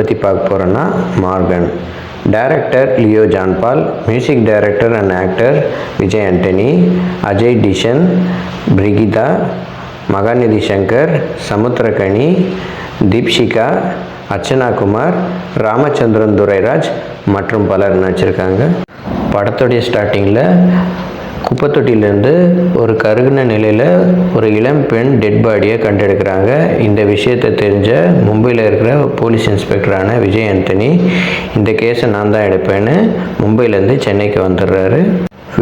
பற்றி பார்க்க போகிறோன்னா Maargan. Director Leo John Paul, music director and actor Vijay Antony, Ajay Dhishan, Brigida, Mahanadhi Shankar, Samuthirakani, Deepshikha, Archana Kumar, Ramachandran Durairaj மற்றும் பலர் நடிச்சிருக்காங்க. படத்துடைய ஸ்டார்டிங்கில் குப்பத்தொட்டியிலேருந்து ஒரு கருகின நிலையில் ஒரு இளம் பெண் டெட் பாடியை கண்டெடுக்கிறாங்க. இந்த விஷயத்தை தெரிஞ்ச மும்பையில் இருக்கிற போலீஸ் இன்ஸ்பெக்டரான விஜய் ஆண்டனி இந்த கேஸை நான் தான் எடுப்பேன்னு மும்பையிலேருந்து சென்னைக்கு வந்துடுறாரு.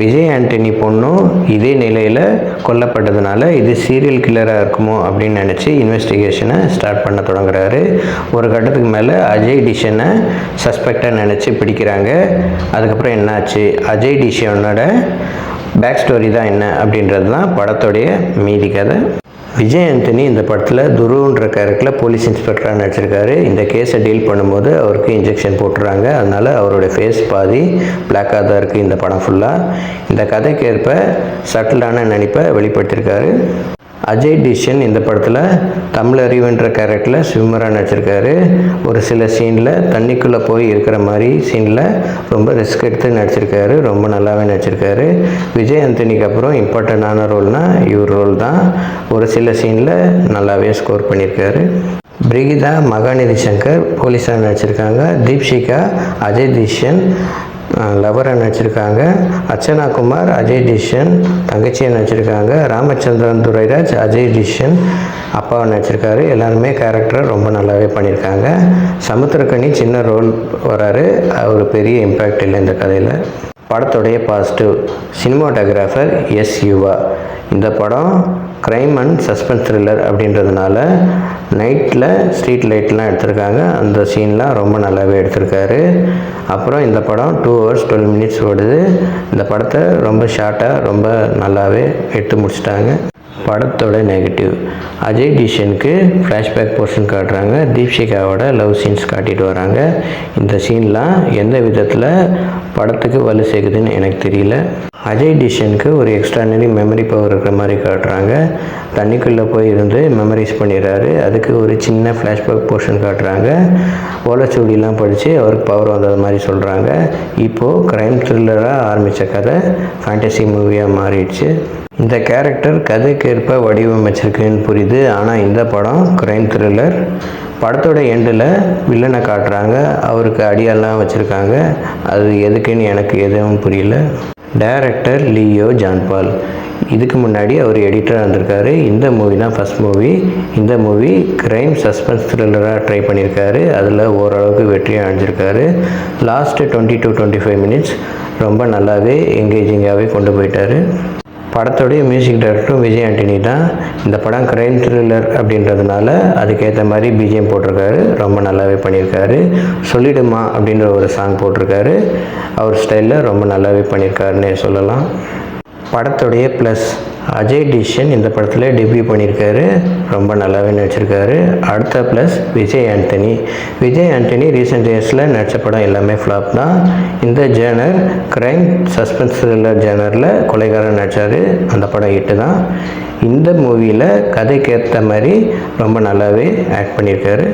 விஜய் ஆண்டனி பொண்ணும் இதே நிலையில் கொல்லப்பட்டதுனால இது சீரியல் கில்லராக இருக்குமோ அப்படின்னு நினச்சி இன்வெஸ்டிகேஷனை ஸ்டார்ட் பண்ண தொடங்குறாரு. ஒரு கட்டத்துக்கு மேலே அஜய் டிஷனை சஸ்பெக்டாக நினச்சி பிடிக்கிறாங்க. அதுக்கப்புறம் என்னாச்சு, அஜய் டிஷனோட பேக் ஸ்டோரி தான் என்ன அப்படின்றது தான் படத்துடைய மீதி கதை. விஜய் ஆண்டனி இந்த படத்தில் துருன்ற கேரக்டரில் போலீஸ் இன்ஸ்பெக்டராக நடிச்சிருக்காரு. இந்த கேஸை டீல் பண்ணும்போது அவருக்கு இன்ஜெக்ஷன் போட்டுறாங்க. அதனால் அவருடைய ஃபேஸ் பாதி பிளாக்காக தான் இருக்குது இந்த படம் ஃபுல்லாக. இந்த கதைக்கேற்ப சட்டிலான நடிப்பை வெளிப்படுத்தியிருக்காரு. அஜய் டிஷன் இந்த படத்தில் தமிழ் அறிவுன்ற கேரக்டரில் ஸ்விம்மராக நடிச்சிருக்காரு. ஒரு சில சீனில் தண்ணிக்குள்ளே போய் இருக்கிற மாதிரி சீனில் ரொம்ப ரிஸ்க் எடுத்து நடிச்சிருக்காரு. ரொம்ப நல்லாவே நடிச்சிருக்காரு. விஜய் ஆண்டனிக்கு அப்புறம் இம்பார்ட்டண்டான ரோல்னால் இவர் ரோல் தான். ஒரு சில சீனில் நல்லாவே ஸ்கோர் பண்ணியிருக்காரு. பிரிகிதா, மகாநிதி சங்கர் போலீஸாக நடிச்சிருக்காங்க. தீப்ஷிகா அஜய் டிஷன் லவராக நடிச்சிருக்காங்க. அர்ச்சனா குமார் அஜய் டிஷன் தங்கச்சியை நடிச்சிருக்காங்க. ராமச்சந்திரன் துரைராஜ் அஜய் டிஷன் அப்பாவை நடிச்சிருக்காரு. எல்லாருமே கேரக்டரை ரொம்ப நல்லாவே பண்ணியிருக்காங்க. சமுத்திரகனி சின்ன ரோல் வராரு. அவர் பெரிய இம்பேக்ட் இல்லை இந்த கதையில். படத்துடைய பாசிட்டிவ் சினிமாட்டோகிராஃபர் எஸ் யுவா. இந்த படம் க்ரைம் அண்ட் சஸ்பென்ஸ் த்ரில்லர் அப்படின்றதுனால நைட்டில் ஸ்ட்ரீட் லைட்லாம் எடுத்திருக்காங்க. அந்த சீன்லாம் ரொம்ப நல்லாவே எடுத்திருக்காரு. அப்புறம் இந்த படம் 2 hours 12 minutes ஓடுது. இந்த படத்தை ரொம்ப ஷார்ட்டாக ரொம்ப நல்லாவே எடுத்து முடிச்சிட்டாங்க. படத்தோட நெகட்டிவ், அஜய் டிஷனுக்கு ஃப்ளாஷ்பேக் போர்ஷன் காட்டுறாங்க. தீப்ஷிகாவோட லவ் சீன்ஸ் காட்டிட்டு வராங்க. இந்த சீன்லாம் எந்த விதத்தில் படத்துக்கு வலு சேர்க்குதுன்னு எனக்கு தெரியல. அஜய் டிஷனுக்கு ஒரு எக்ஸ்ட்ரானரி மெமரி பவர் இருக்கிற மாதிரி காட்டுறாங்க. தண்ணிக்குள்ளே போய் இருந்து மெமரைஸ் பண்ணிடுறாரு. அதுக்கு ஒரு சின்ன ஃப்ளாஷ்பேக் போர்ஷன் காட்டுறாங்க. ஓலைச்சுவடிலாம் படித்து அவருக்கு பவர் வந்தது மாதிரி சொல்கிறாங்க. இப்போது க்ரைம் த்ரில்லராக ஆரம்பித்த கதை ஃபேண்டசி மூவியாக மாறிடுச்சு. இந்த கேரக்டர் கதைக்கேற்ப வடிவமைச்சிருக்குன்னு புரியுது. ஆனால் இந்த படம் க்ரைம் த்ரில்லர். படத்தோட எண்டில் வில்லனை காட்டுறாங்க. அவருக்கு அடியெல்லாம் வச்சுருக்காங்க. அது எதுக்குன்னு எனக்கு எதுவும் புரியல. டைரக்டர் லியோ ஜான் பால். இதுக்கு முன்னாடி அவர் எடிட்டராக இருந்திருக்காரு. இந்த மூவி தான் ஃபஸ்ட் மூவி. இந்த மூவி க்ரைம் சஸ்பென்ஸ் த்ரில்லராக ட்ரை பண்ணியிருக்காரு. அதில் ஓரளவுக்கு வெற்றியாக அடைஞ்சிருக்காரு. லாஸ்ட்டு 20 to 25 minutes ரொம்ப நல்லாவே எங்கேஜிங்காகவே கொண்டு போயிட்டார். படத்துடைய மியூசிக் டைரக்டரும் விஜய் ஆண்டனி தான். இந்த படம் க்ரைம் த்ரில்லர் அப்படின்றதுனால அதுக்கேற்ற மாதிரி பிஜிஎம் போட்டிருக்காரு. ரொம்ப நல்லாவே பண்ணியிருக்காரு. சொல்லிடுமா அப்படின்ற ஒரு சாங் போட்டிருக்காரு. அவர் ஸ்டைலில் ரொம்ப நல்லாவே பண்ணியிருக்காருன்னு சொல்லலாம். படத்துடைய ப்ளஸ், அஜய் டிஷன் இந்த படத்தில் டெபியூ பண்ணியிருக்காரு. ரொம்ப நல்லாவே நடிச்சிருக்காரு. அடுத்த ப்ளஸ் விஜய் ஆண்டனி. விஜய் ஆண்டனி ரீசெண்ட் இயர்ஸில் நடித்த படம் எல்லாமே ஃப்ளாப் தான். இந்த ஜேனர் க்ரைம் சஸ்பென்ஸ் த்ரில்லர் ஜேனரில் கொலைகாரன் நடித்தார். அந்த படம் ஹிட்டு தான். இந்த மூவியில் கதைக்கேற்ற மாதிரி ரொம்ப நல்லாவே ஆக்ட் பண்ணியிருக்காரு.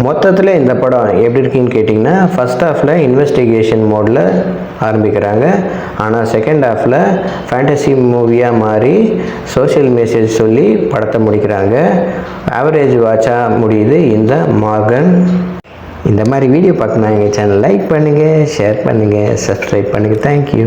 மொத்தத்தில் இந்த படம் எப்படி இருக்குன்னு கேட்டிங்கன்னா, ஃபஸ்ட் ஹாஃபில் இன்வெஸ்டிகேஷன் மோடில் ஆரம்பிக்கிறாங்க. ஆனால் செகண்ட் ஹாஃபில் ஃபேண்டசி மூவியாக மாறி சோஷியல் மெசேஜ் சொல்லி படத்தை முடிக்கிறாங்க. ஆவரேஜ் வாட்சாக முடியுது இந்த மார்கன். இந்த மாதிரி வீடியோ பார்க்கணும் எங்கள் சேனல் லைக் பண்ணுங்கள், ஷேர் பண்ணுங்கள், சப்ஸ்கிரைப் பண்ணுங்கள். தேங்க்யூ.